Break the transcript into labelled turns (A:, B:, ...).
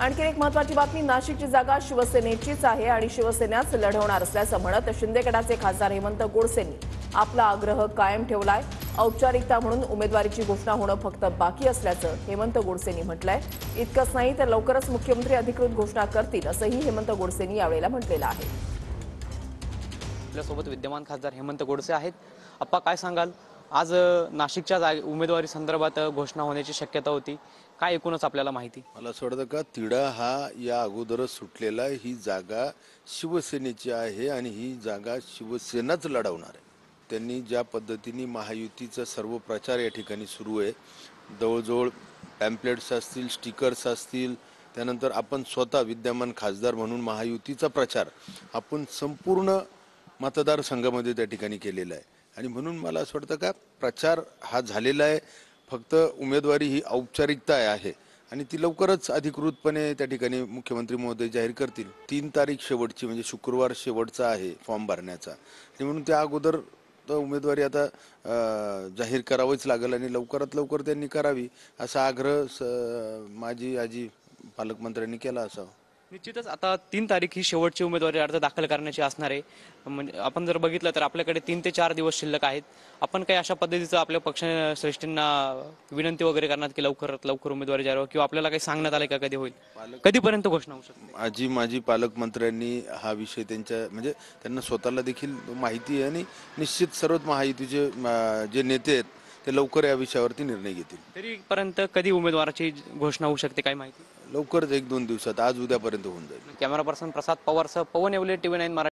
A: आणखी एक महत्त्वाची बातमी, नाशिकची जागा शिवसेनेचीच आहे आणि शिवसेनाच लढवणार असल्याचं म्हणत शिंदे गटाचे खासदार हेमंत गोडसेंनी आपला आग्रह कायम ठेवलाय। औपचारिकता म्हणून उमेदवारीची घोषणा होणं फक्त बाकी असल्याचं हेमंत गोडसेंनी म्हटलंय। इतकंच नाही तर लवकरच मुख्यमंत्री अधिकृत घोषणा करतील असंही हेमंत गोडसेंनी यावेळेला म्हटलेलं आहे।
B: आपल्यासोबत विद्यमान खासदार हेमंत गोडसे आहेत। अप्पा, काय सांगाल, आज नाशिकच्या उमेदवारी संदर्भात घोषणा होण्याची शक्यता होती, काय एकूणच आपल्याला माहिती?
C: मला असं वाटतं का तिढा हा या अगोदरच सुटलेला, ही जागा शिवसेनेची आहे आणि ही जागा शिवसेनाच लढवणार आहे। त्यांनी ज्या पद्धतीने महायुतीचा सर्व प्रचार या ठिकाणी सुरू आहे, जवळजवळ पॅम्पलेट्स असतील, स्टिकर्स असतील, त्यानंतर आपण स्वतः विद्यमान खासदार म्हणून महायुतीचा प्रचार आपण संपूर्ण मतदारसंघामध्ये त्या ठिकाणी केलेला आहे आणि म्हणून मला असं वाटतं का प्रचार हा झालेला आहे। फक्त उमेदवारी ही औपचारिकता आहे आणि ती लवकरच अधिकृतपणे त्या ठिकाणी मुख्यमंत्री महोदय जाहीर करतील। 3 तारीख शेवटची, म्हणजे शुक्रवार शेवटचा आहे फॉर्म भरण्याचा आणि म्हणून त्या अगोदर उमेदवारी आता जाहीर करावीच लागेल आणि लवकरात लवकर त्यांनी करावी असा आग्रह माजी आजी पालकमंत्र्यांनी केला असावा।
B: निश्चितच आता 3 तारीख ही शेवटची उमेदवारी अर्ज दाखल करण्याची असणार आहे। म्हणजे आपण जर बघितलं तर आपल्याकडे 3 ते 4 दिवस शिल्लक आहेत। आपण काही अशा पद्धतीचं आपल्या पक्षश्रेष्ठींना विनंती वगैरे करणार की लवकरात लवकर उमेदवारी जाहीर, किंवा आपल्याला काही सांगण्यात आलंय का कधी होईल, कधीपर्यंत घोषणा होऊ शकते?
C: माजी पालकमंत्र्यांनी हा विषय त्यांच्या म्हणजे त्यांना स्वतःला देखील माहिती आहे आणि निश्चित सर्वच महायुतीचे जे नेते आहेत ते लवकर या विषयावरती निर्णय घेतील।
B: तरीपर्यंत कधी उमेदवाराची घोषणा होऊ शकते, काय माहिती?
C: लवकरच 1-2 दिवसात, आज उद्यापर्यंत होऊन जाईल।
B: कॅमेरा पर्सन प्रसाद पवारसह पवन येवले, TV9 मराठी।